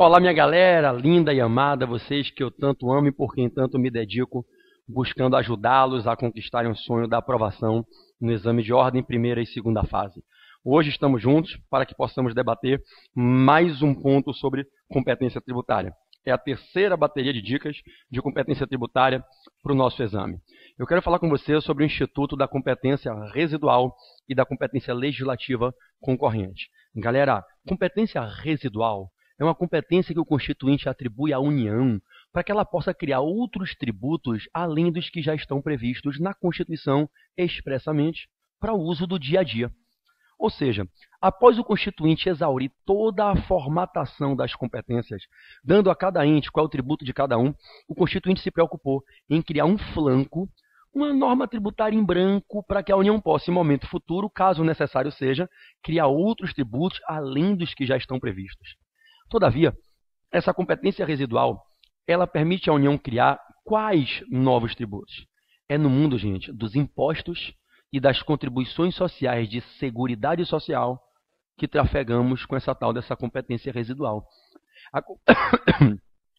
Olá, minha galera linda e amada, vocês que eu tanto amo e por quem tanto me dedico, buscando ajudá-los a conquistarem o sonho da aprovação no exame de ordem primeira e segunda fase. Hoje estamos juntos para que possamos debater mais um ponto sobre competência tributária. É a terceira bateria de dicas de competência tributária para o nosso exame. Eu quero falar com você sobre o Instituto da Competência Residual e da Competência Legislativa Concorrente. Galera, competência residual é uma competência que o Constituinte atribui à União para que ela possa criar outros tributos além dos que já estão previstos na Constituição expressamente para o uso do dia a dia. Ou seja, após o Constituinte exaurir toda a formatação das competências, dando a cada ente qual é o tributo de cada um, o Constituinte se preocupou em criar um flanco, uma norma tributária em branco para que a União possa, em momento futuro, caso necessário seja, criar outros tributos além dos que já estão previstos. Todavia, essa competência residual, ela permite à União criar quais novos tributos? É no mundo, gente, dos impostos e das contribuições sociais de seguridade social que trafegamos com essa tal dessa competência residual.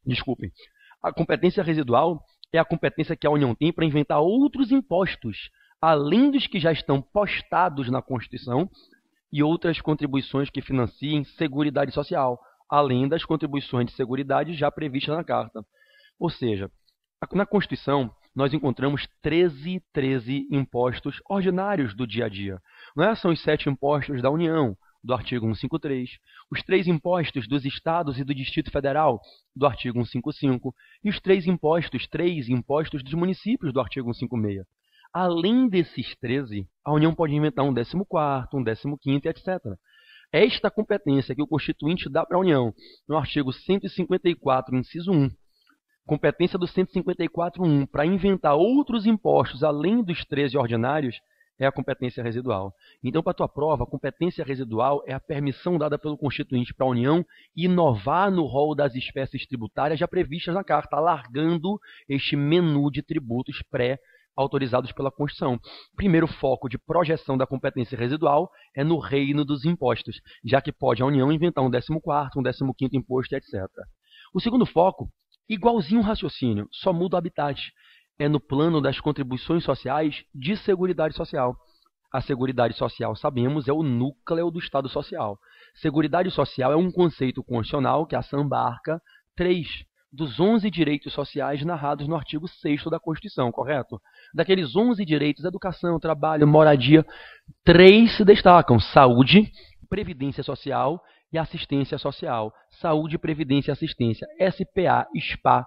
Desculpem. A competência residual é a competência que a União tem para inventar outros impostos, além dos que já estão postados na Constituição, e outras contribuições que financiem seguridade social, além das contribuições de seguridade já previstas na Carta. Ou seja, na Constituição, nós encontramos 13 impostos ordinários do dia a dia. Não é? São os 7 impostos da União, do artigo 153, os 3 impostos dos Estados e do Distrito Federal, do artigo 155, e os 3 impostos dos municípios, do artigo 156. Além desses 13, a União pode inventar um 14º, um 15º, etc. Esta competência que o Constituinte dá para a União, no artigo 154, inciso 1, competência do 154.1 para inventar outros impostos além dos 13 ordinários, é a competência residual. Então, para a tua prova, a competência residual é a permissão dada pelo Constituinte para a União inovar no rol das espécies tributárias já previstas na Carta, alargando este menu de tributos autorizados pela Constituição. Primeiro foco de projeção da competência residual é no reino dos impostos, já que pode a União inventar um 14º, um 15º imposto, etc. O segundo foco, igualzinho o raciocínio, só muda o habitat, é no plano das contribuições sociais de seguridade social. A seguridade social, sabemos, é o núcleo do Estado Social. Seguridade social é um conceito constitucional que assambarca 3 dos 11 direitos sociais narrados no artigo 6º da Constituição, correto? Daqueles 11 direitos, educação, trabalho, moradia, 3 se destacam: saúde, previdência social e assistência social. Saúde, previdência e assistência, SPA, SPA.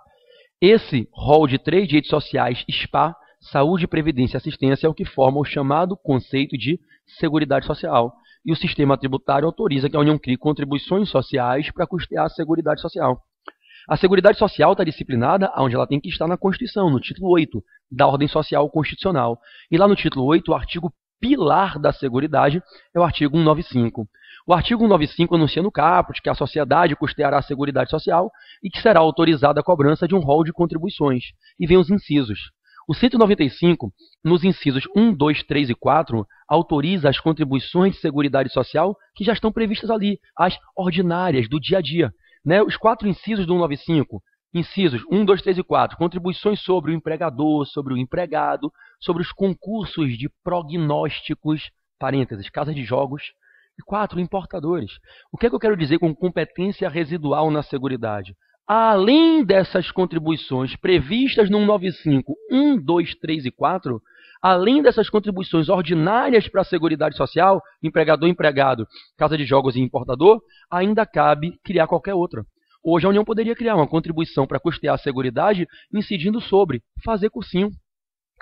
Esse rol de 3 direitos sociais, SPA, saúde, previdência e assistência, é o que forma o chamado conceito de seguridade social. E o sistema tributário autoriza que a União crie contribuições sociais para custear a seguridade social. A seguridade social está disciplinada onde ela tem que estar na Constituição, no título 8 da Ordem Social Constitucional. E lá no título 8, o artigo pilar da seguridade é o artigo 195. O artigo 195 anuncia no caput que a sociedade custeará a seguridade social e que será autorizada a cobrança de um rol de contribuições. E vem os incisos. O 195, nos incisos 1, 2, 3 e 4, autoriza as contribuições de seguridade social que já estão previstas ali, as ordinárias do dia a dia. Os 4 incisos do 195, incisos 1, 2, 3 e 4, contribuições sobre o empregador, sobre o empregado, sobre os concursos de prognósticos, parênteses, casas de jogos, e 4, importadores. O que é que eu quero dizer com competência residual na seguridade? Além dessas contribuições previstas no 195, 1, 2, 3 e 4, além dessas contribuições ordinárias para a seguridade social, empregador, empregado, casa de jogos e importador, ainda cabe criar qualquer outra. Hoje a União poderia criar uma contribuição para custear a seguridade incidindo sobre fazer cursinho.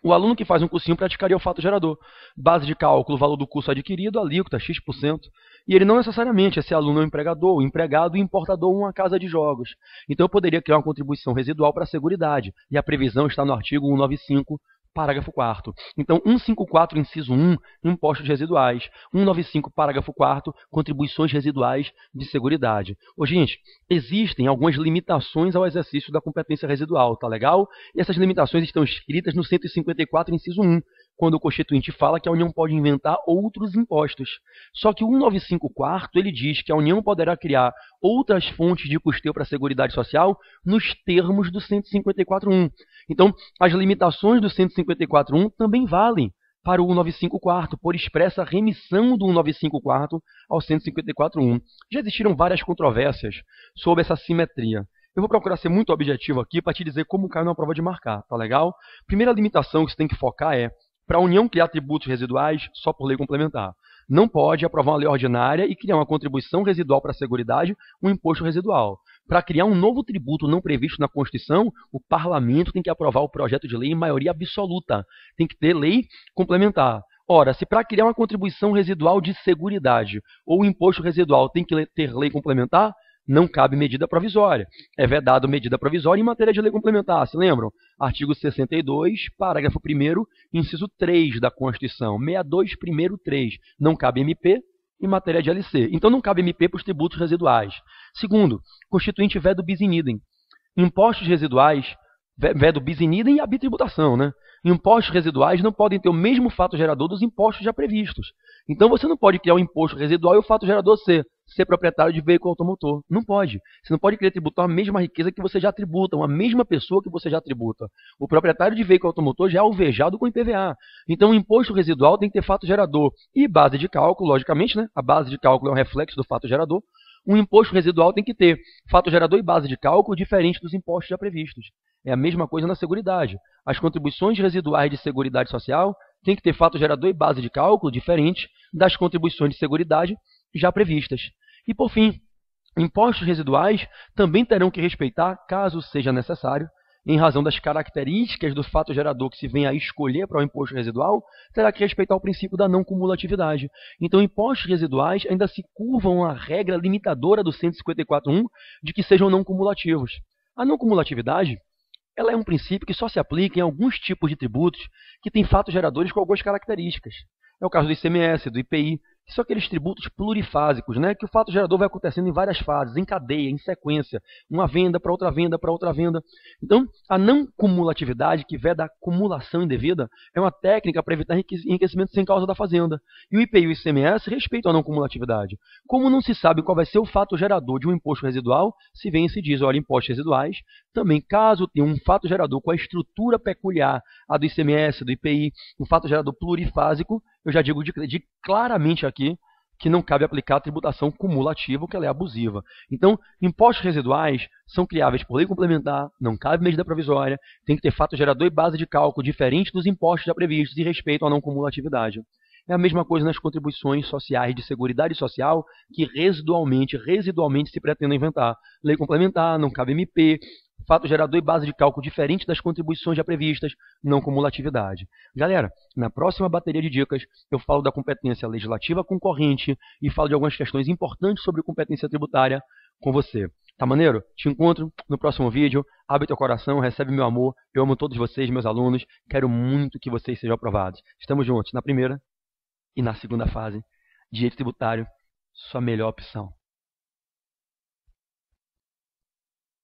O aluno que faz um cursinho praticaria o fato gerador. Base de cálculo, valor do curso adquirido, alíquota, X%. E ele não necessariamente, esse aluno é um empregador, o empregado e importador uma casa de jogos. Então eu poderia criar uma contribuição residual para a seguridade. E a previsão está no artigo 195, parágrafo 4º. Então, 154, inciso 1, impostos residuais. 195, parágrafo 4º, contribuições residuais de seguridade. Gente, existem algumas limitações ao exercício da competência residual, tá legal? E essas limitações estão escritas no 154, inciso 1. quando o Constituinte fala que a União pode inventar outros impostos. Só que o 195/4 ele diz que a União poderá criar outras fontes de custeio para a Seguridade Social nos termos do 154.1. Então, as limitações do 154.1 também valem para o 195/4, por expressa remissão do 195/4 ao 154.1. Já existiram várias controvérsias sobre essa simetria. Eu vou procurar ser muito objetivo aqui para te dizer como cai na prova de marcar, tá legal? Primeira limitação que você tem que focar é, para a União criar tributos residuais só por lei complementar. Não pode aprovar uma lei ordinária e criar uma contribuição residual para a Seguridade, um imposto residual. Para criar um novo tributo não previsto na Constituição, o Parlamento tem que aprovar o projeto de lei em maioria absoluta. Tem que ter lei complementar. Ora, se para criar uma contribuição residual de Seguridade ou imposto residual tem que ter lei complementar, não cabe medida provisória. É vedado medida provisória em matéria de lei complementar. Se lembram? Artigo 62, parágrafo 1º, inciso 3 da Constituição. 62, primeiro 3. Não cabe MP em matéria de LC. Então não cabe MP para os tributos residuais. Segundo, Constituinte veda o bis in idem. Impostos residuais, veda o bis in idem e a bitributação, né? Impostos residuais não podem ter o mesmo fato gerador dos impostos já previstos. Então você não pode criar um imposto residual e o fato gerador ser proprietário de veículo automotor. Não pode. Você não pode querer tributar a mesma riqueza que você já tributa, uma mesma pessoa que você já tributa. O proprietário de veículo automotor já é alvejado com IPVA. Então o imposto residual tem que ter fato gerador e base de cálculo, logicamente, né? A base de cálculo é um reflexo do fato gerador. Um imposto residual tem que ter fato gerador e base de cálculo diferente dos impostos já previstos. É a mesma coisa na Seguridade. As contribuições residuais de Seguridade Social têm que ter fato gerador e base de cálculo diferente das contribuições de Seguridade já previstas. E, por fim, impostos residuais também terão que respeitar, caso seja necessário, em razão das características do fato gerador que se venha a escolher para o imposto residual, terá que respeitar o princípio da não cumulatividade. Então, impostos residuais ainda se curvam à regra limitadora do 154.1 de que sejam não cumulativos. A não cumulatividade ela é um princípio que só se aplica em alguns tipos de tributos que têm fatos geradores com algumas características. É o caso do ICMS, do IPI, que são aqueles tributos plurifásicos, né? Que o fato gerador vai acontecendo em várias fases, em cadeia, em sequência, uma venda para outra venda para outra venda. Então, a não cumulatividade, que veda a acumulação indevida, é uma técnica para evitar enriquecimento sem causa da fazenda. E o IPI e o ICMS respeitam a não cumulatividade. Como não se sabe qual vai ser o fato gerador de um imposto residual, se vem e se diz, olha, impostos residuais, também caso tenha um fato gerador com a estrutura peculiar, a do ICMS, do IPI, um fato gerador plurifásico, eu já digo claramente aqui que não cabe aplicar a tributação cumulativa, que ela é abusiva. Então, impostos residuais são criáveis por lei complementar, não cabe medida provisória, tem que ter fato gerador e base de cálculo diferente dos impostos já previstos e respeito à não cumulatividade. É a mesma coisa nas contribuições sociais de Seguridade Social, que residualmente se pretende inventar. Lei complementar, não cabe MP, fato gerador e base de cálculo diferente das contribuições já previstas, não cumulatividade. Galera, na próxima bateria de dicas, eu falo da competência legislativa concorrente e falo de algumas questões importantes sobre competência tributária com você. Tá maneiro? Te encontro no próximo vídeo. Abre teu coração, recebe meu amor. Eu amo todos vocês, meus alunos. Quero muito que vocês sejam aprovados. Estamos juntos na primeira e na segunda fase. Direito tributário, sua melhor opção.